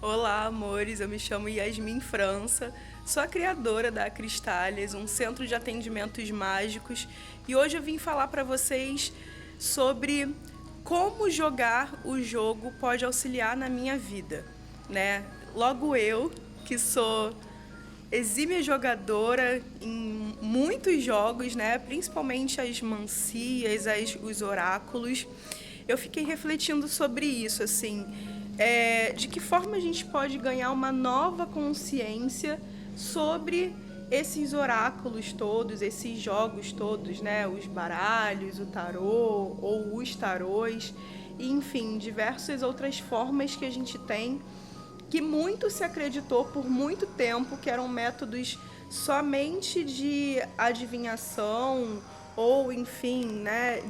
Olá, amores. Eu me chamo Yasmin França, sou a criadora da Cristálias, um centro de atendimentos mágicos, e hoje eu vim falar para vocês sobre como jogar o jogo pode auxiliar na minha vida, né? Logo eu, que sou exímia jogadora em muitos jogos, né? Principalmente as mancias, os oráculos. Eu fiquei refletindo sobre isso, assim, de que forma a gente pode ganhar uma nova consciência sobre esses oráculos todos, esses jogos todos, né? Os baralhos, o tarô ou os tarôs, e, enfim, diversas outras formas que a gente tem que muito se acreditou por muito tempo que eram métodos somente de adivinhação ou, enfim, né,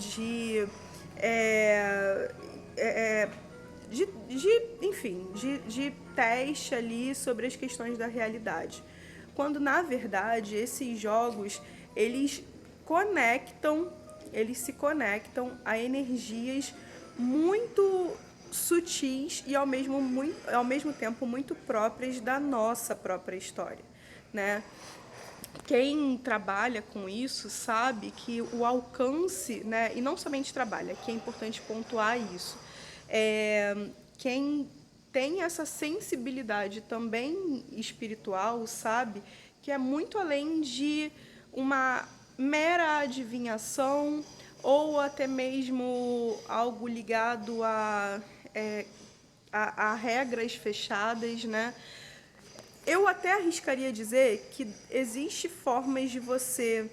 é, é, de teste ali sobre as questões da realidade. Quando, na verdade, esses jogos, eles conectam, eles se conectam a energias muito sutis e ao mesmo tempo muito próprias da nossa própria história, né? Quem trabalha com isso sabe que o alcance, né, e não somente trabalha, que é importante pontuar isso, quem tem essa sensibilidade também espiritual sabe que é muito além de uma mera adivinhação ou até mesmo algo ligado a regras fechadas, né? Eu até arriscaria dizer que existe formas de você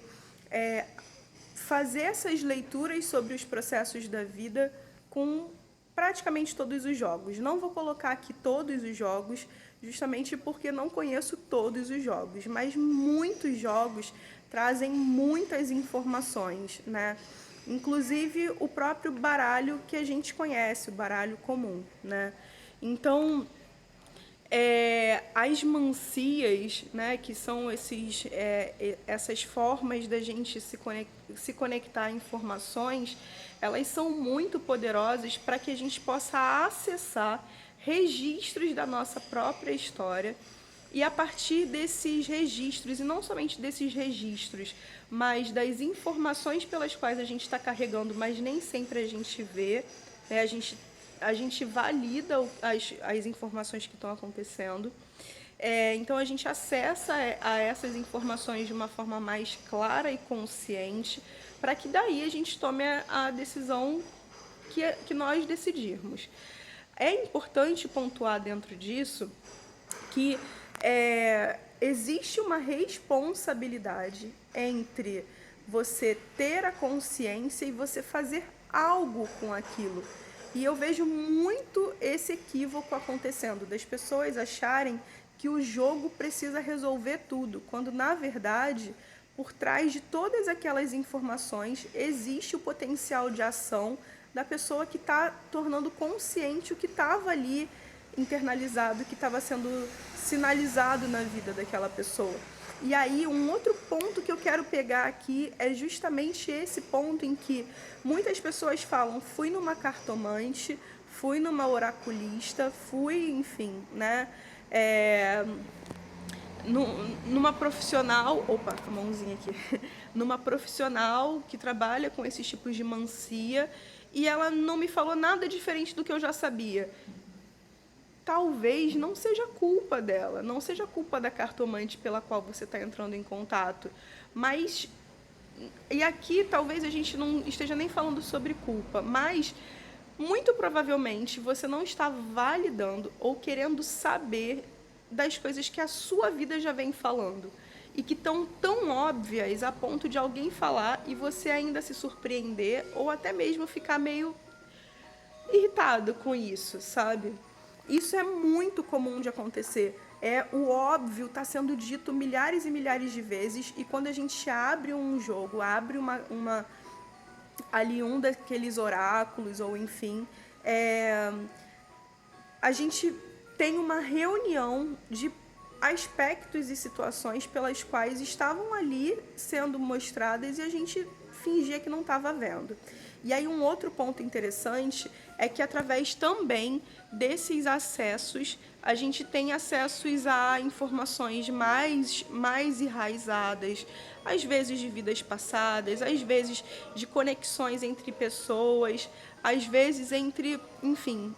fazer essas leituras sobre os processos da vida com praticamente todos os jogos. Não vou colocar aqui todos os jogos, justamente porque não conheço todos os jogos, mas muitos jogos trazem muitas informações, né? Inclusive o próprio baralho que a gente conhece, o baralho comum, né? Então, as mancias, né, que são essas formas da gente se conectar a informações, elas são muito poderosas para que a gente possa acessar registros da nossa própria história e a partir desses registros, e não somente desses registros, mas das informações pelas quais a gente está carregando, mas nem sempre a gente vê, né? A gente valida as informações que estão acontecendo. Então a gente acessa a essas informações de uma forma mais clara e consciente, para que daí a gente tome a decisão que nós decidirmos. É importante pontuar dentro disso que existe uma responsabilidade entre você ter a consciência e você fazer algo com aquilo. E eu vejo muito esse equívoco acontecendo, das pessoas acharem que o jogo precisa resolver tudo, quando na verdade, por trás de todas aquelas informações, existe o potencial de ação da pessoa que está tornando consciente o que estava ali internalizado, que estava sendo sinalizado na vida daquela pessoa. E aí, um outro ponto que eu quero pegar aqui é justamente esse ponto em que muitas pessoas falam: fui numa cartomante, fui numa oraculista, fui, enfim, né? Numa profissional, opa, a mãozinha aqui, numa profissional que trabalha com esses tipos de mancia, e ela não me falou nada diferente do que eu já sabia. Talvez não seja culpa dela, não seja culpa da cartomante pela qual você está entrando em contato, mas, e aqui talvez a gente não esteja nem falando sobre culpa, mas muito provavelmente você não está validando ou querendo saber das coisas que a sua vida já vem falando e que estão tão óbvias a ponto de alguém falar e você ainda se surpreender ou até mesmo ficar meio irritado com isso, sabe? Isso é muito comum de acontecer. O óbvio está sendo dito milhares e milhares de vezes, e quando a gente abre um jogo, abre ali um daqueles oráculos, ou enfim, a gente tem uma reunião de aspectos e situações pelas quais estavam ali sendo mostradas e a gente fingia que não estava vendo. E aí um outro ponto interessante é que através também desses acessos, a gente tem acessos a informações mais enraizadas, às vezes de vidas passadas, às vezes de conexões entre pessoas, às vezes entre, enfim,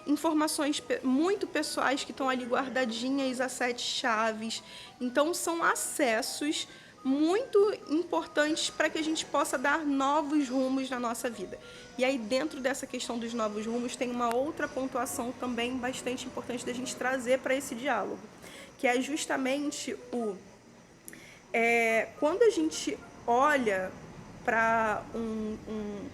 informações muito pessoais que estão ali guardadinhas a 7 chaves. Então, são acessos muito importantes para que a gente possa dar novos rumos na nossa vida. E aí, dentro dessa questão dos novos rumos, tem uma outra pontuação também bastante importante da gente trazer para esse diálogo, que é justamente quando a gente olha para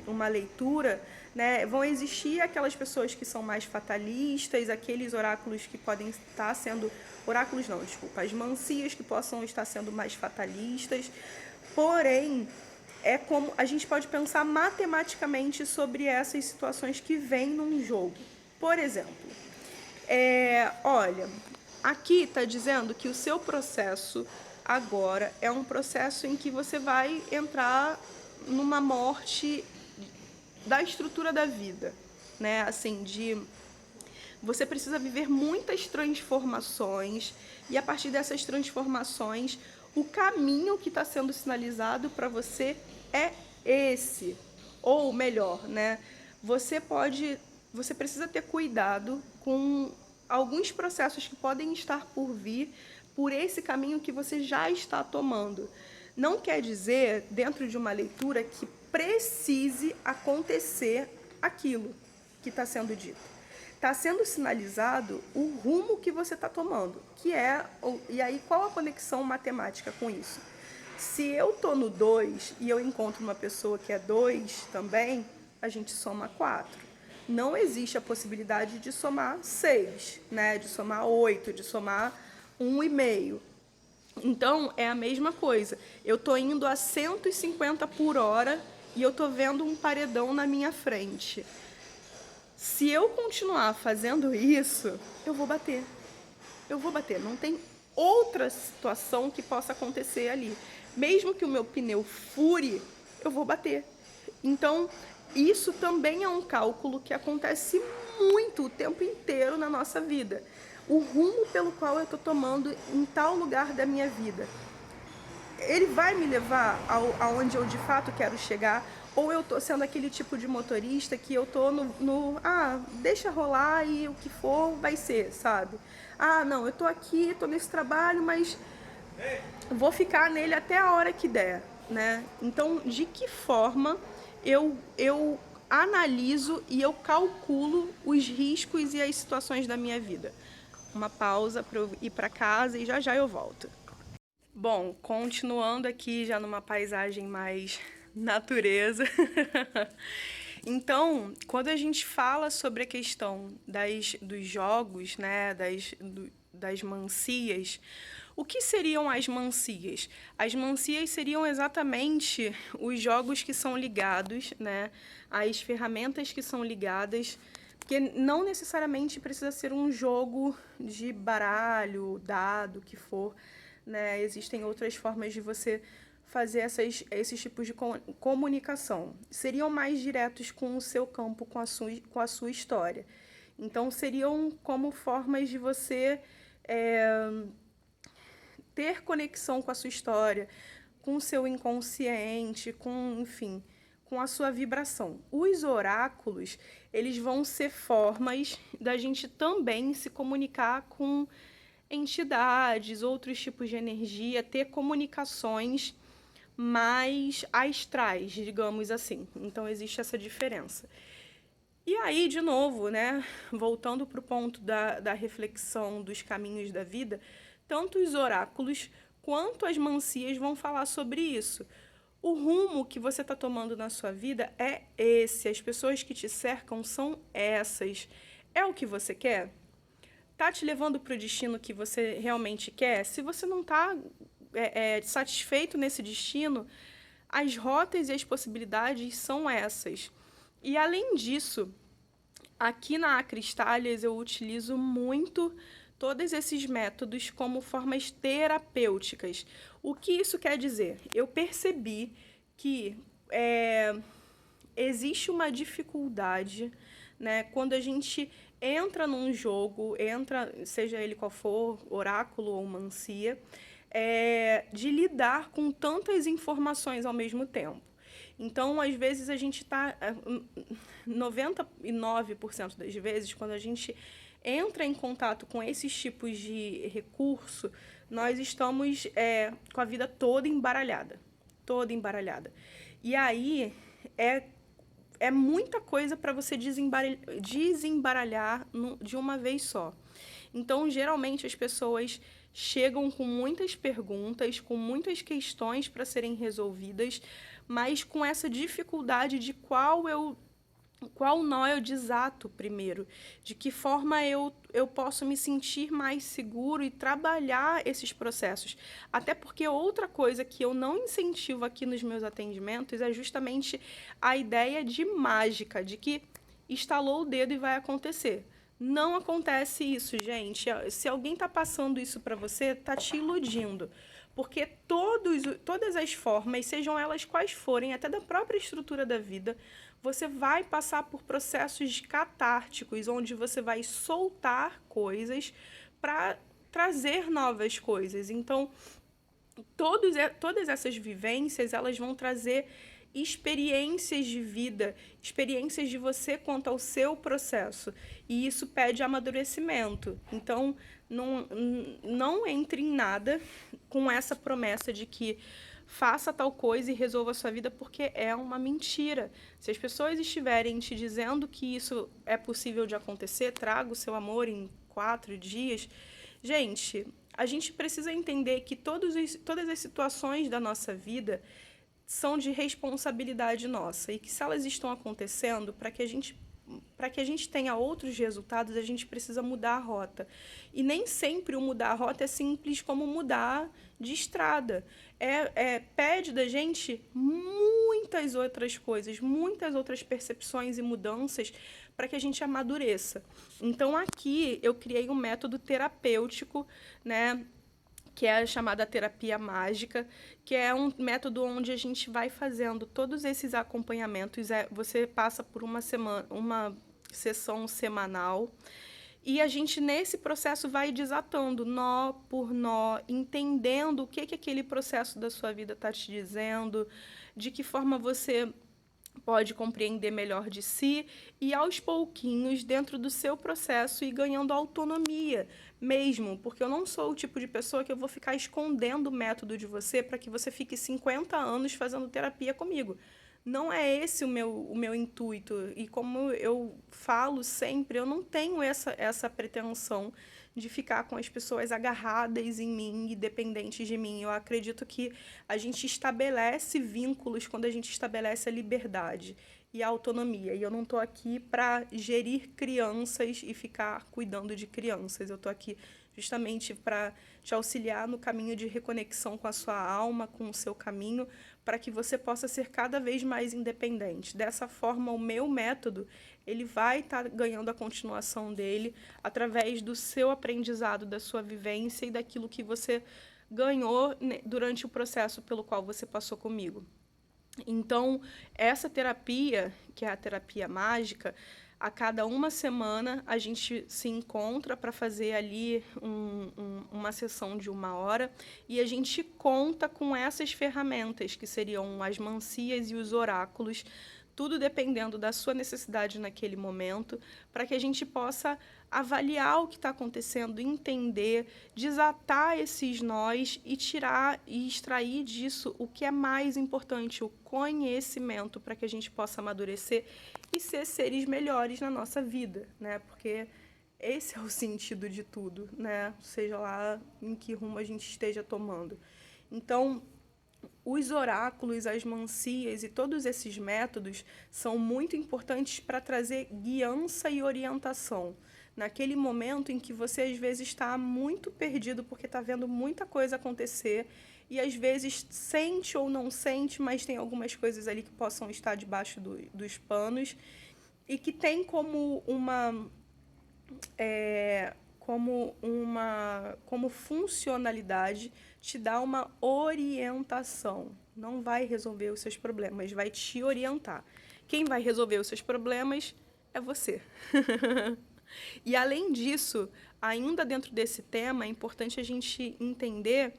uma leitura, né, vão existir aquelas pessoas que são mais fatalistas, aqueles oráculos que podem estar sendo... Oráculos não, desculpa. As mancias que possam estar sendo mais fatalistas. Porém, é como a gente pode pensar matematicamente sobre essas situações que vêm num jogo. Por exemplo, olha, aqui está dizendo que o seu processo agora é um processo em que você vai entrar numa morte da estrutura da vida, né? Assim, você precisa viver muitas transformações e a partir dessas transformações, o caminho que está sendo sinalizado para você é esse. Ou melhor, né? Você precisa ter cuidado com alguns processos que podem estar por vir por esse caminho que você já está tomando. Não quer dizer, dentro de uma leitura, que precise acontecer aquilo que está sendo dito. Está sendo sinalizado o rumo que você está tomando, e aí qual a conexão matemática com isso? Se eu estou no 2 e eu encontro uma pessoa que é 2 também, a gente soma 4. Não existe a possibilidade de somar 6, né? De somar 8, de somar 1,5. Então, é a mesma coisa. Eu estou indo a 150 por hora e eu estou vendo um paredão na minha frente. Se eu continuar fazendo isso, eu vou bater. Eu vou bater. Não tem outra situação que possa acontecer ali. Mesmo que o meu pneu fure, eu vou bater. Então, isso também é um cálculo que acontece muito o tempo inteiro na nossa vida. O rumo pelo qual eu estou tomando em tal lugar da minha vida, ele vai me levar aonde eu de fato quero chegar? Ou eu estou sendo aquele tipo de motorista que eu estou deixa rolar e o que for vai ser, sabe? Não, eu estou aqui, estou nesse trabalho, mas vou ficar nele até a hora que der, né? Então, de que forma eu analiso e eu calculo os riscos e as situações da minha vida? Uma pausa para eu ir para casa e já eu volto. Bom, continuando aqui já numa paisagem mais natureza. Então, quando a gente fala sobre a questão dos jogos, né, das mancias, o que seriam as mancias? As mancias seriam exatamente os jogos que são ligados, né, as ferramentas que são ligadas, porque não necessariamente precisa ser um jogo de baralho, dado, o que for, né? Existem outras formas de você fazer esses tipos de comunicação. Seriam mais diretos com o seu campo, com a sua história. Então, seriam como formas de você ter conexão com a sua história, com o seu inconsciente, enfim, com a sua vibração. Os oráculos, eles vão ser formas da gente também se comunicar com entidades, outros tipos de energia, ter comunicações mais astrais, digamos assim. Então, existe essa diferença. E aí, de novo, né, voltando para o ponto da reflexão dos caminhos da vida, tanto os oráculos quanto as mancias vão falar sobre isso. O rumo que você está tomando na sua vida é esse, as pessoas que te cercam são essas. É o que você quer? Tá te levando para o destino que você realmente quer? Se você não está satisfeito nesse destino, as rotas e as possibilidades são essas. E além disso, aqui na Acristálias eu utilizo muito todos esses métodos como formas terapêuticas. O que isso quer dizer? Eu percebi que existe uma dificuldade, né, quando a gente entra num jogo, seja ele qual for, oráculo ou mancia, de lidar com tantas informações ao mesmo tempo. Então, às vezes, a gente está... 99% das vezes, quando a gente entra em contato com esses tipos de recurso, nós estamos com a vida toda embaralhada. Toda embaralhada. E aí, é muita coisa para você desembaralhar de uma vez só. Então, geralmente, as pessoas chegam com muitas perguntas, com muitas questões para serem resolvidas, mas com essa dificuldade de qual nó eu desato primeiro, de que forma eu posso me sentir mais seguro e trabalhar esses processos. Até porque outra coisa que eu não incentivo aqui nos meus atendimentos é justamente a ideia de mágica, de que estalou o dedo e vai acontecer. Não acontece isso, gente. Se alguém está passando isso para você, está te iludindo. Porque todas as formas, sejam elas quais forem, até da própria estrutura da vida, você vai passar por processos catárticos, onde você vai soltar coisas para trazer novas coisas. Então, todas essas vivências, elas vão trazer experiências de vida, experiências de você quanto ao seu processo. E isso pede amadurecimento. Então, não entre em nada com essa promessa de que faça tal coisa e resolva a sua vida, porque é uma mentira. Se as pessoas estiverem te dizendo que isso é possível de acontecer, traga o seu amor em 4 dias. Gente, a gente precisa entender que todas as situações da nossa vida são de responsabilidade nossa e que se elas estão acontecendo, para que a gente tenha outros resultados, a gente precisa mudar a rota. E nem sempre o mudar a rota é simples como mudar de estrada. Pede da gente muitas outras coisas, muitas outras percepções e mudanças para que a gente amadureça. Então, aqui eu criei um método terapêutico, né, que é a chamada terapia mágica, que é um método onde a gente vai fazendo todos esses acompanhamentos. Você passa por uma sessão semanal, e a gente, nesse processo, vai desatando nó por nó, entendendo o que aquele processo da sua vida está te dizendo, de que forma você pode compreender melhor de si e, aos pouquinhos, dentro do seu processo, ir ganhando autonomia mesmo, porque eu não sou o tipo de pessoa que eu vou ficar escondendo o método de você para que você fique 50 anos fazendo terapia comigo. Não é esse o meu intuito. E como eu falo sempre, eu não tenho essa pretensão de ficar com as pessoas agarradas em mim e dependentes de mim. Eu acredito que a gente estabelece vínculos quando a gente estabelece a liberdade e a autonomia. E eu não estou aqui para gerir crianças e ficar cuidando de crianças. Eu estou aqui justamente para te auxiliar no caminho de reconexão com a sua alma, com o seu caminho, para que você possa ser cada vez mais independente. Dessa forma, o meu método, ele vai estar ganhando a continuação dele através do seu aprendizado, da sua vivência e daquilo que você ganhou durante o processo pelo qual você passou comigo. Então, essa terapia, que é a terapia mágica, a cada uma semana a gente se encontra para fazer ali uma sessão de 1 hora e a gente conta com essas ferramentas, que seriam as mancias e os oráculos, tudo dependendo da sua necessidade naquele momento, para que a gente possa avaliar o que está acontecendo, entender, desatar esses nós e tirar e extrair disso o que é mais importante, o conhecimento, para que a gente possa amadurecer e ser seres melhores na nossa vida, né? Porque esse é o sentido de tudo, né? Seja lá em que rumo a gente esteja tomando. Então, os oráculos, as mancias e todos esses métodos são muito importantes para trazer guiança e orientação. Naquele momento em que você, às vezes, está muito perdido porque está vendo muita coisa acontecer e, às vezes, sente ou não sente, mas tem algumas coisas ali que possam estar debaixo dos panos e que tem como funcionalidade te dar uma orientação. Não vai resolver os seus problemas, vai te orientar. Quem vai resolver os seus problemas é você. E além disso, ainda dentro desse tema, é importante a gente entender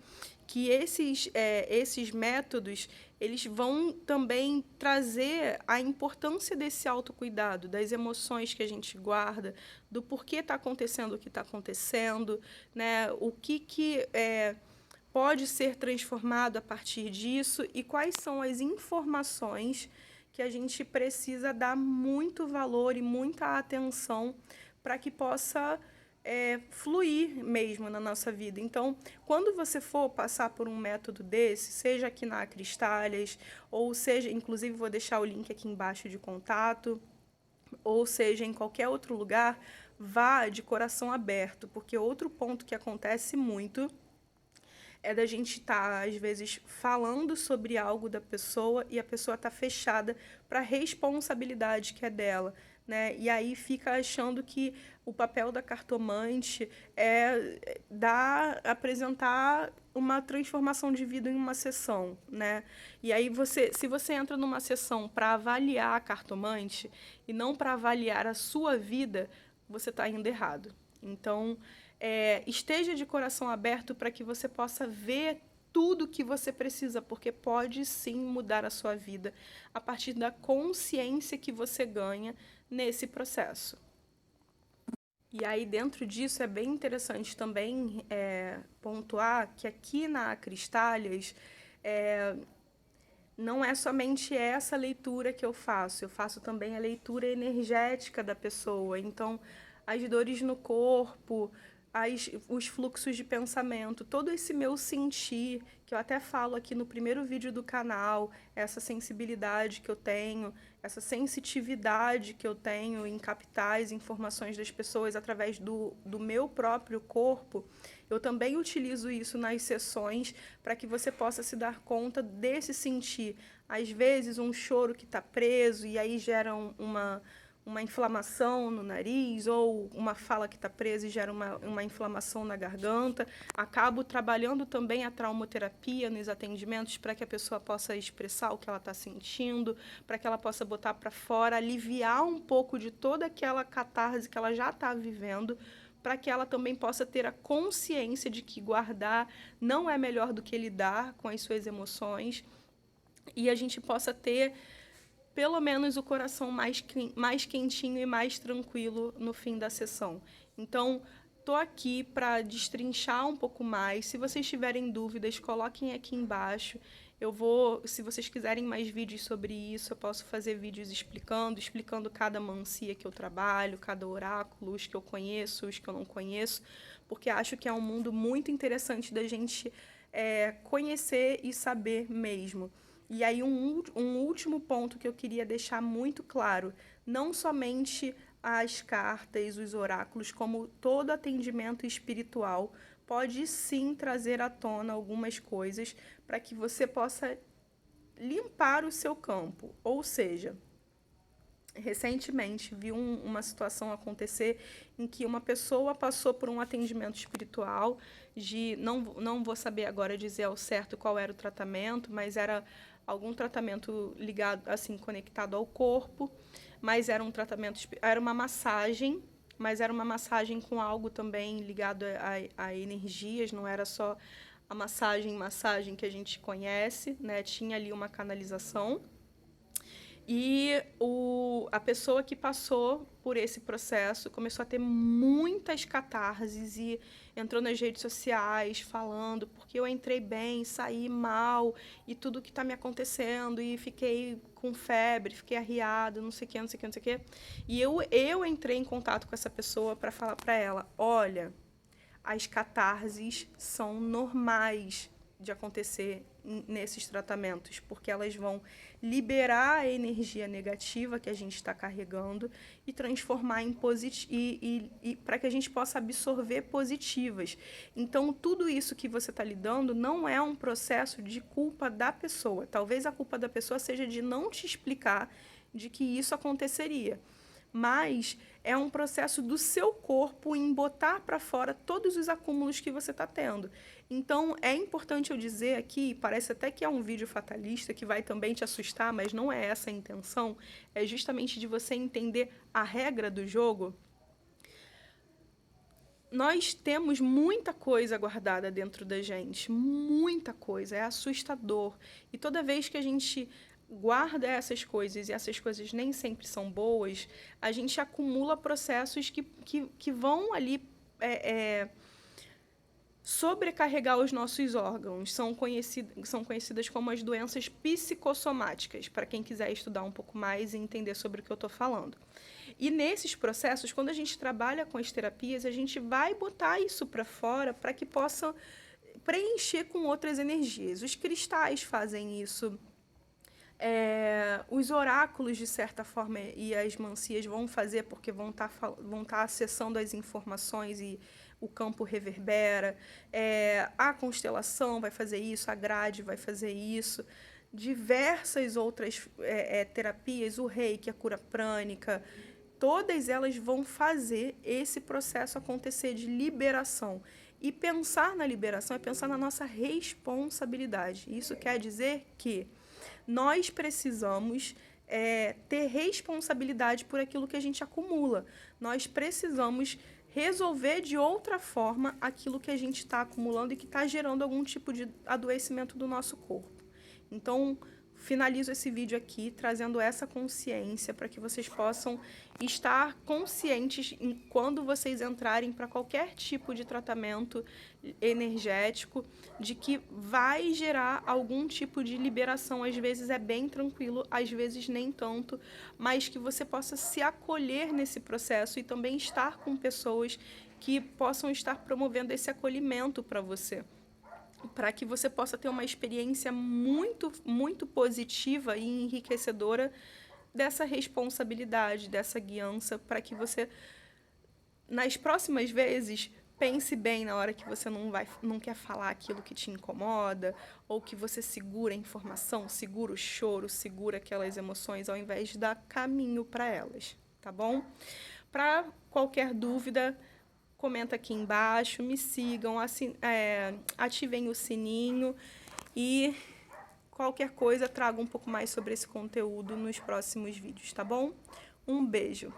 que esses métodos, eles vão também trazer a importância desse autocuidado, das emoções que a gente guarda, do porquê está acontecendo o que está acontecendo, né? O que pode ser transformado a partir disso e quais são as informações que a gente precisa dar muito valor e muita atenção para que possa fluir mesmo na nossa vida. Então, quando você for passar por um método desse, seja aqui na Cristálias, ou seja, inclusive vou deixar o link aqui embaixo de contato, ou seja, em qualquer outro lugar, vá de coração aberto, porque outro ponto que acontece muito é da gente estar, às vezes, falando sobre algo da pessoa e a pessoa está fechada para a responsabilidade que é dela, né? E aí fica achando que o papel da cartomante é apresentar uma transformação de vida em uma sessão, né? E aí se você entra numa sessão para avaliar a cartomante e não para avaliar a sua vida, você está indo errado. Então, esteja de coração aberto para que você possa ver tudo que você precisa, porque pode sim mudar a sua vida a partir da consciência que você ganha nesse processo. E aí, dentro disso, é bem interessante também pontuar que aqui na Cristálias não é somente essa leitura que eu faço também a leitura energética da pessoa. Então, as dores no corpo, os fluxos de pensamento, todo esse meu sentir, que eu até falo aqui no primeiro vídeo do canal, essa sensibilidade que eu tenho, essa sensitividade que eu tenho em captar as informações das pessoas através do meu próprio corpo, eu também utilizo isso nas sessões para que você possa se dar conta desse sentir. Às vezes, um choro que está preso e aí gera uma inflamação no nariz, ou uma fala que está presa e gera uma inflamação na garganta. Acabo trabalhando também a traumoterapia nos atendimentos para que a pessoa possa expressar o que ela está sentindo, para que ela possa botar para fora, aliviar um pouco de toda aquela catarse que ela já está vivendo, para que ela também possa ter a consciência de que guardar não é melhor do que lidar com as suas emoções, e a gente possa ter pelo menos o coração mais quentinho e mais tranquilo no fim da sessão. Então, estou aqui para destrinchar um pouco mais. Se vocês tiverem dúvidas, coloquem aqui embaixo. Se vocês quiserem mais vídeos sobre isso, eu posso fazer vídeos explicando cada mancia que eu trabalho, cada oráculo, os que eu conheço, os que eu não conheço, porque acho que é um mundo muito interessante da gente conhecer e saber mesmo. E aí um último ponto que eu queria deixar muito claro, não somente as cartas, os oráculos, como todo atendimento espiritual, pode sim trazer à tona algumas coisas para que você possa limpar o seu campo. Ou seja, recentemente vi uma situação acontecer em que uma pessoa passou por um atendimento espiritual não vou saber agora dizer ao certo qual era o tratamento, mas era algum tratamento ligado, assim, conectado ao corpo, mas era era uma massagem, mas era uma massagem com algo também ligado a energias, não era só a massagem que a gente conhece, né? Tinha ali uma canalização. E a pessoa que passou por esse processo começou a ter muitas catarses e entrou nas redes sociais falando porque eu entrei bem, saí mal e tudo que está me acontecendo e fiquei com febre, fiquei arriado, não sei o que, não sei o que, não sei o que. E eu entrei em contato com essa pessoa para falar para ela, olha, as catarses são normais de acontecer nesses tratamentos, porque elas vão liberar a energia negativa que a gente está carregando e transformar em para que a gente possa absorver positivas. Então, tudo isso que você está lidando não é um processo de culpa da pessoa. Talvez a culpa da pessoa seja de não te explicar de que isso aconteceria. mas é um processo do seu corpo em botar para fora todos os acúmulos que você está tendo. Então, é importante eu dizer aqui, parece até que é um vídeo fatalista, que vai também te assustar, mas não é essa a intenção, é justamente de você entender a regra do jogo. Nós temos muita coisa guardada dentro da gente, muita coisa, é assustador. E toda vez que a gente guarda essas coisas, e essas coisas nem sempre são boas, a gente acumula processos que vão ali sobrecarregar os nossos órgãos. São conhecidas como as doenças psicossomáticas, para quem quiser estudar um pouco mais e entender sobre o que eu estou falando. E nesses processos, quando a gente trabalha com as terapias, a gente vai botar isso para fora para que possa preencher com outras energias. Os cristais fazem isso. Os oráculos, de certa forma, e as mancias vão fazer, porque vão tá acessando as informações e o campo reverbera. A constelação vai fazer isso, a grade vai fazer isso. Diversas outras terapias, o reiki, a cura prânica, todas elas vão fazer esse processo acontecer de liberação. E pensar na liberação é pensar na nossa responsabilidade. Isso quer dizer que nós precisamos ter responsabilidade por aquilo que a gente acumula. Nós precisamos resolver de outra forma aquilo que a gente está acumulando e que está gerando algum tipo de adoecimento do nosso corpo. Então, finalizo esse vídeo aqui trazendo essa consciência para que vocês possam estar conscientes em quando vocês entrarem para qualquer tipo de tratamento energético, de que vai gerar algum tipo de liberação. Às vezes é bem tranquilo, às vezes nem tanto, mas que você possa se acolher nesse processo e também estar com pessoas que possam estar promovendo esse acolhimento para você, para que você possa ter uma experiência muito, muito positiva e enriquecedora dessa responsabilidade, dessa guiança, para que você, nas próximas vezes, pense bem na hora que você não quer falar aquilo que te incomoda, ou que você segura a informação, segura o choro, segura aquelas emoções, ao invés de dar caminho para elas, tá bom? Para qualquer dúvida, comenta aqui embaixo, me sigam, ativem o sininho e qualquer coisa trago um pouco mais sobre esse conteúdo nos próximos vídeos, tá bom? Um beijo!